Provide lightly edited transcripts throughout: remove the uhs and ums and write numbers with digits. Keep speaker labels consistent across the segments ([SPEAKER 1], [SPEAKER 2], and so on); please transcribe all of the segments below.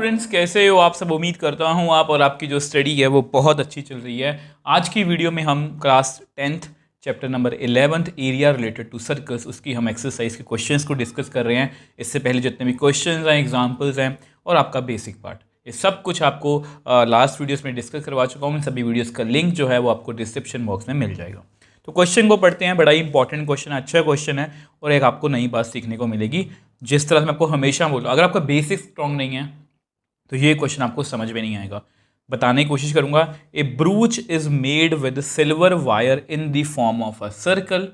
[SPEAKER 1] Students, कैसे हो आप सब। उम्मीद करता हूँ आप और आपकी जो स्टडी है वो बहुत अच्छी चल रही है। आज की वीडियो में हम class 10th chapter number 11th area related to circles उसकी हम एक्सरसाइज के क्वेश्चंस को डिस्कस कर रहे हैं। इससे पहले जितने भी क्वेश्चंस हैं, एग्जांपल्स हैं और आपका बेसिक पार्ट, ये सब कुछ आपको लास्ट वीडियोस में डिस्कस करवा चुका हूँ। इन सभी वीडियोस का लिंक जो है वो आपको डिस्क्रिप्शन बॉक्स में मिल जाएगा। तो क्वेश्चन को पढ़ते हैं। बड़ा ही इंपॉर्टेंट क्वेश्चन है, अच्छा क्वेश्चन है और एक आपको नई बात सीखने को मिलेगी। जिस तरह से मैं आपको हमेशा बोलूँ, अगर आपका बेसिक स्ट्रॉन्ग नहीं है तो ये क्वेश्चन आपको समझ में नहीं आएगा। बताने की कोशिश करूंगा। A brooch is made with silver wire in the form of a circle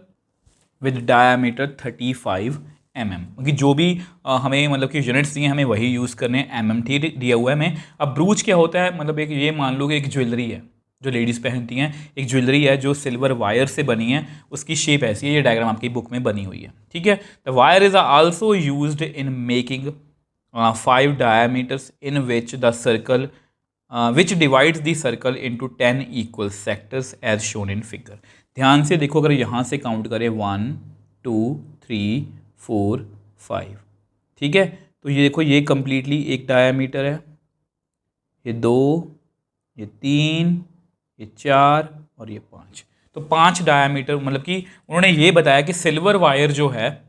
[SPEAKER 1] with diameter 35 mm। क्योंकि जो भी हमें मतलब कि यूनिट्स दिए हमें वही यूज़ करने हैं। mm दिया हुआ है हमें। अब ब्रूच क्या होता है, मतलब एक ये मान लो कि एक ज्वेलरी है जो लेडीज़ पहनती हैं। एक ज्वेलरी है जो सिल्वर वायर से बनी है, उसकी शेप ऐसी है। ये डायग्राम आपकी बुक में बनी हुई है, ठीक है। The wire is also used in making 5 diameters in which the circle which divides the circle into 10 equal sectors as shown in figure। ध्यान से देखो, अगर यहाँ से काउंट करें 1 2 3 4 5, ठीक है। तो ये देखो, ये कंप्लीटली एक डायामीटर है, ये 2, ये 3, ये 4 और ये 5। तो 5 डायामीटर, मतलब कि उन्होंने ये बताया कि सिल्वर वायर जो है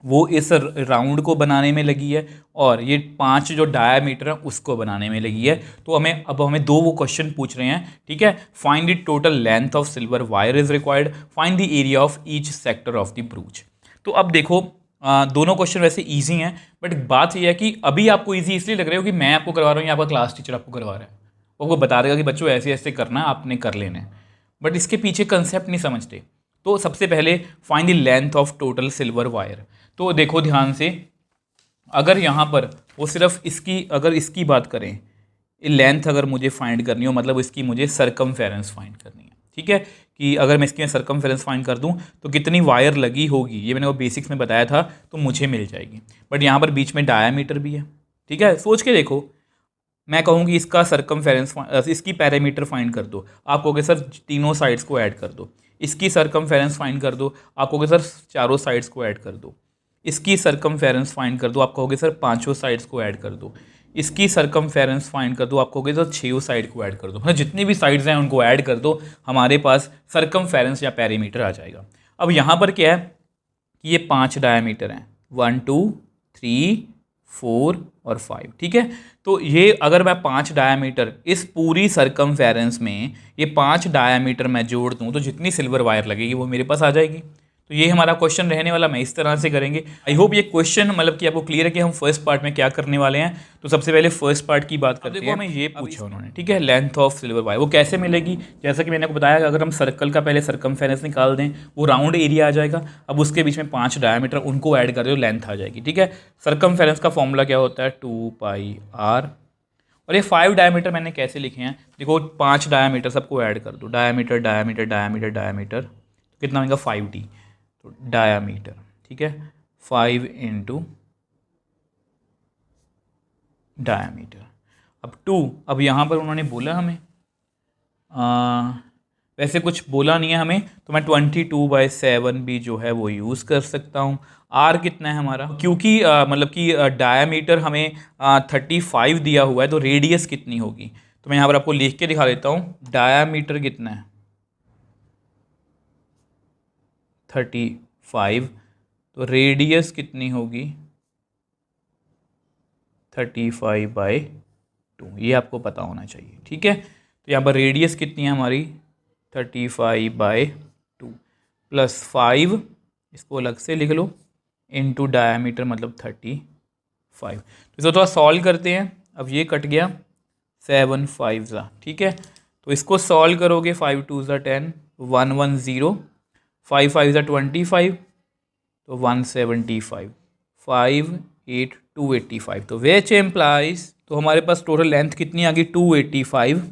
[SPEAKER 1] वो इस राउंड को बनाने में लगी है और ये 5 जो डायामीटर है उसको बनाने में लगी है। तो हमें दो वो क्वेश्चन पूछ रहे हैं, ठीक है। Find the total length of silver wire is required, find the area of each sector of the ब्रूच। तो अब देखो, दोनों क्वेश्चन वैसे ईजी हैं, बट बात यह है कि अभी आपको ईजी इसलिए लग रहे हो कि मैं आपको करवा रहा हूँ या आपका क्लास टीचर आपको करवा रहा है। वो आपको बता देगा कि बच्चों ऐसे ऐसे करना, आपने कर लेना है, बट इसके पीछे कंसेप्ट नहीं समझते। तो सबसे पहले find the length of total silver wire. तो देखो ध्यान से, अगर यहाँ पर वो सिर्फ इसकी बात करें, लेंथ अगर मुझे फाइंड करनी हो, मतलब इसकी मुझे सरकमफेरेंस फाइंड करनी है, ठीक है। कि अगर मैं इसकी सरकमफेरेंस फाइंड कर दूं तो कितनी वायर लगी होगी, ये मैंने वो बेसिक्स में बताया था, तो मुझे मिल जाएगी। बट यहाँ पर बीच में डायामीटर भी है, ठीक है। सोच के देखो, मैं कहूँ कि इसका सरकमफेरेंस, इसकी पैरामीटर फाइंड कर दो, आप कहोगे सर तीनों साइड्स को ऐड कर दो। इसकी सरकमफेरेंस फाइंड कर दो, आप कहोगे सर चारों साइड्स को ऐड कर दो। इसकी सरकमफेरेंस फाइंड कर दो, आप कहोगे सर पांचों साइड्स को ऐड कर दो। इसकी सरकमफेरेंस फाइंड कर दो, आप कहोगे सर छह साइड को ऐड कर दो। मतलब जितनी भी साइड्स हैं उनको ऐड कर दो, हमारे पास सरकमफेरेंस या पेरीमीटर आ जाएगा। अब यहाँ पर क्या है कि ये 5 डायामीटर हैं, 1 2 3 4 और 5, ठीक है। तो ये अगर मैं 5 डायामीटर इस पूरी सरकमफेरेंस में ये 5 डायामीटर मैं जोड़ दूँ तो जितनी सिल्वर वायर लगेगी वो मेरे पास आ जाएगी। तो ये हमारा क्वेश्चन रहने वाला, मैं इस तरह से करेंगे। आई होप ये क्वेश्चन मतलब कि आपको क्लियर है कि हम फर्स्ट पार्ट में क्या करने वाले हैं। तो सबसे पहले फर्स्ट पार्ट की बात करते हैं। हमें ये पूछा उन्होंने, ठीक है, लेंथ ऑफ सिल्वर वायर वो कैसे मिलेगी। जैसा कि मैंने आपको बताया, अगर हम सर्कल का पहले सरकमफेरेंस निकाल दें, वो राउंड एरिया आ जाएगा। अब उसके बीच में 5 डायामीटर, उनको ऐड कर दो, लेंथ आ जाएगी, ठीक है। सरकमफेरेंस का फॉर्मूला क्या होता है, 2πr। और ये 5 डायामीटर मैंने कैसे लिखे हैं, देखो 5 डायामीटर सबको ऐड कर दो, डायामीटर डायामीटर डायामीटर डायामीटर, तो कितना होगा 5d। तो डायामीटर, ठीक है, 5 इंटू डायामीटर। अब 2, अब यहाँ पर उन्होंने बोला हमें वैसे कुछ बोला नहीं है हमें, तो मैं 22/7 भी जो है वो यूज़ कर सकता हूँ। आर कितना है हमारा, क्योंकि मतलब कि डायामीटर हमें 35 दिया हुआ है, तो रेडियस कितनी होगी। तो मैं यहाँ पर आपको लिख के दिखा देता हूँ, डायामीटर कितना है 35, तो रेडियस कितनी होगी 35/2, ये आपको पता होना चाहिए, ठीक है। तो यहाँ पर रेडियस कितनी है हमारी 35/2 प्लस 5, इसको अलग से लिख लो, इनटू डायामीटर मतलब 35। तो इसको थोड़ा सॉल्व करते हैं। अब ये कट गया, 7 5 ठीक है। तो इसको सॉल्व करोगे, 5 2 10, 1 1 0, 5 5 25, तो 175, 5 8 285। तो विच एम्प्लाइज, तो हमारे पास टोटल लेंथ कितनी आ गई 285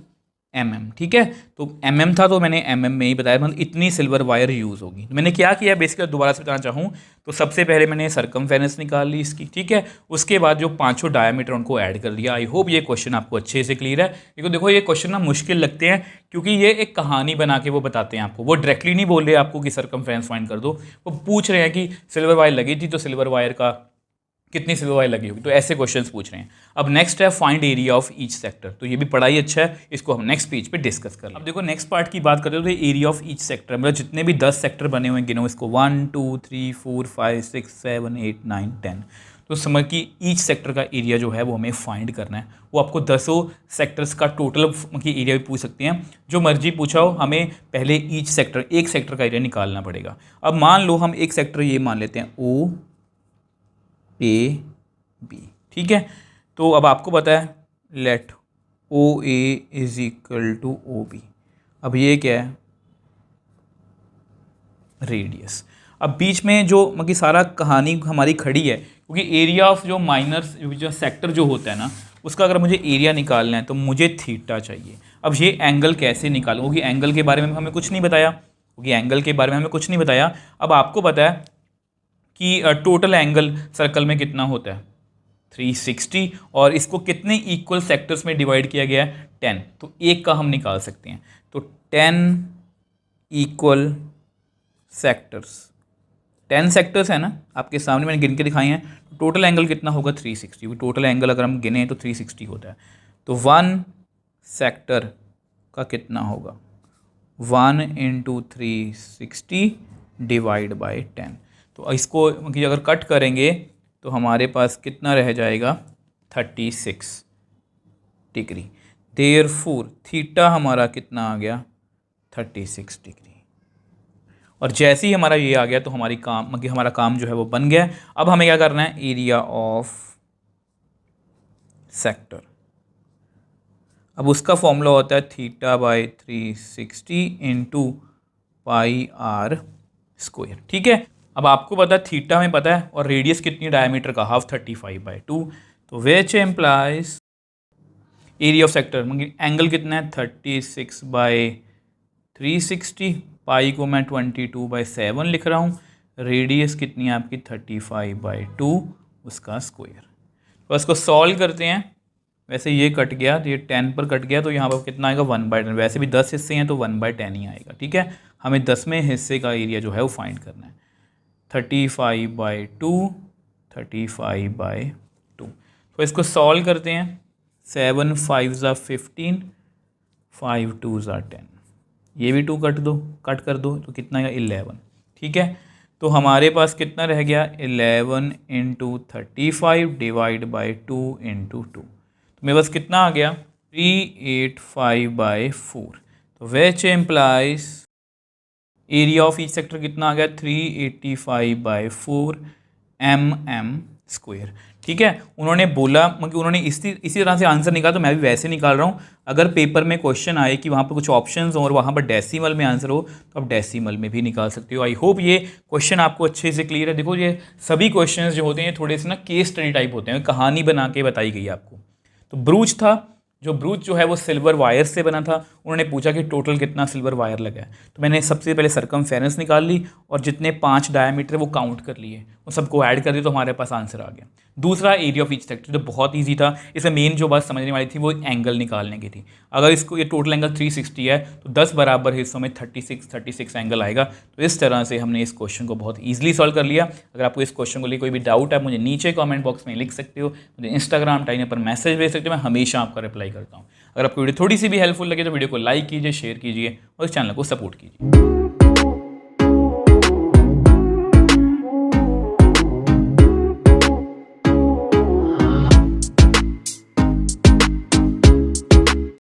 [SPEAKER 1] mm, ठीक है। तो mm था तो मैंने mm में ही बताया, मतलब इतनी सिल्वर वायर यूज़ होगी। तो मैंने क्या किया, बेसिकली दोबारा से बताना चाहूँ तो सबसे पहले मैंने सरकमफेरेंस निकाल ली इसकी, ठीक है। उसके बाद जो 5 डायामीटर उनको ऐड कर दिया। आई होप ये क्वेश्चन आपको अच्छे से क्लियर है। क्योंकि देखो ये क्वेश्चन ना मुश्किल लगते हैं, क्योंकि ये एक कहानी बना के वो बताते हैं आपको। वो डायरेक्टली नहीं बोल रहे आपको कि सरकमफेरेंस फाइंड कर दो, वो पूछ रहे हैं कि सिल्वर वायर लगी थी तो सिल्वर वायर का कितनी सिल्वर वायर लगी होगी। तो ऐसे क्वेश्चंस पूछ रहे हैं। अब नेक्स्ट है find area of each sector. तो ये भी पढ़ा ही अच्छा है, इसको हम नेक्स्ट पेज पे डिस्कस कर लें। अब देखो नेक्स्ट पार्ट की बात करते हो तो एरिया ऑफ ईच सेक्टर, मतलब जितने भी 10 सेक्टर बने हुए हैं गिनो इसको 1 2 3 4 5 6 7 8 9 10। तो समझ कि ईच सेक्टर का एरिया जो है वो हमें फाइंड करना है। वो आपको 10 सेक्टर्स का टोटल की एरिया भी पूछ सकते हैं, जो मर्जी पूछा हो, हमें पहले ईच सेक्टर एक सेक्टर का एरिया निकालना पड़ेगा। अब मान लो हम एक सेक्टर ये मान लेते हैं ओ ए बी, ठीक है। तो अब आपको पता है let O A is equal to O B. अब ये क्या है, रेडियस। अब बीच में जो मतलब सारा कहानी हमारी खड़ी है, क्योंकि एरिया ऑफ जो माइनर जो सेक्टर जो होता है ना, उसका अगर मुझे एरिया निकालना है तो मुझे थीटा चाहिए। अब ये एंगल कैसे निकालूं, क्योंकि एंगल के बारे में हमें कुछ नहीं बताया, अब आपको पता है कि टोटल एंगल सर्कल में कितना होता है 360, और इसको कितने इक्वल सेक्टर्स में डिवाइड किया गया है 10। तो एक का हम निकाल सकते हैं। तो 10 इक्वल सेक्टर्स, 10 सेक्टर्स है ना आपके सामने, मैंने गिन के दिखाए हैं। तो टोटल एंगल कितना होगा 360। टोटल एंगल अगर हम गिने तो 360 होता है। तो 1 सेक्टर का कितना होगा 1 × 360 डिवाइड बाई 10। तो इसको अगर कट करेंगे तो हमारे पास कितना रह जाएगा 36 डिग्री। देयरफॉर थीटा हमारा कितना आ गया 36 डिग्री। और जैसे ही हमारा ये आ गया तो हमारा काम जो है वो बन गया। अब हमें क्या करना है, एरिया ऑफ सेक्टर। अब उसका फॉर्मूला होता है theta by 360 × pi r square, ठीक है। अब आपको पता है थीटा हमें पता है, और रेडियस कितनी डायमीटर का 1/2 तो which implies area of sector, angle कितना है 36/360, पाई को मैं 22/7 लिख रहा हूँ, रेडियस कितनी है आपकी 35/2 उसका स्क्वायर। तो इसको सॉल्व करते हैं। वैसे ये कट गया तो ये 10 पर कट गया, तो यहाँ पर कितना आएगा 1/10। वैसे भी 10 हिस्से हैं तो 1/10 ही आएगा, ठीक है। हमें 10वें हिस्से का एरिया जो है वो फाइंड करना है। 35/2 तो इसको सॉल्व करते हैं। 7 5 = 15, 5 2 = 10, ये भी 2 कट कर दो तो कितना आएगा 11, ठीक है। तो हमारे पास कितना रह गया 11 × 35 डिवाइड बाई 2 × 2। तो मेरे पास कितना आ गया 385/4। तो which implies area of each sector कितना आ गया 385/4 mm², ठीक है। उन्होंने बोला मतलब उन्होंने इसी तरह से आंसर निकाला, तो मैं भी वैसे निकाल रहा हूँ। अगर पेपर में क्वेश्चन आए कि वहाँ पर कुछ ऑप्शंस हो और वहाँ पर डेसिमल में आंसर हो तो आप डेसिमल में भी निकाल सकते हो। आई होप ये क्वेश्चन आपको अच्छे से क्लियर है। देखो ये सभी क्वेश्चंस जो होते हैं थोड़े से ना केस स्टडी टाइप होते हैं, कहानी बना के बताई गई है आपको। तो ब्रूच था, जो ब्रूच जो है वो सिल्वर वायर से बना था। उन्होंने पूछा कि टोटल कितना सिल्वर वायर लगा है, तो मैंने सबसे पहले सरकमफेरेंस निकाल ली और जितने 5 डायमीटर वो काउंट कर लिए, उन सबको ऐड कर दिया तो हमारे पास आंसर आ गया। दूसरा एरिया ऑफ ईच सेक्टर, जो बहुत ईजी था। इसमें मेन जो बात समझने वाली थी वो एंगल निकालने की थी। अगर इसको ये टोटल एंगल 360 है तो 10 बराबर हिस्सों में 36 एंगल आएगा। तो इस तरह से हमने इस क्वेश्चन को बहुत ईजिली सॉल्व कर लिया। अगर आपको इस क्वेश्चन को लिए कोई भी डाउट है मुझे नीचे कमेंट बॉक्स में लिख सकते हो, मुझे इंस्टाग्राम टाइम पर मैसेज भेज सकते हो, मैं हमेशा आपका रिप्लाई करता हूँ। अगर आपको वीडियो थोड़ी सी भी हेल्पफुल लगे तो वीडियो को लाइक कीजिए, शेयर कीजिए और इस चैनल को सपोर्ट कीजिए।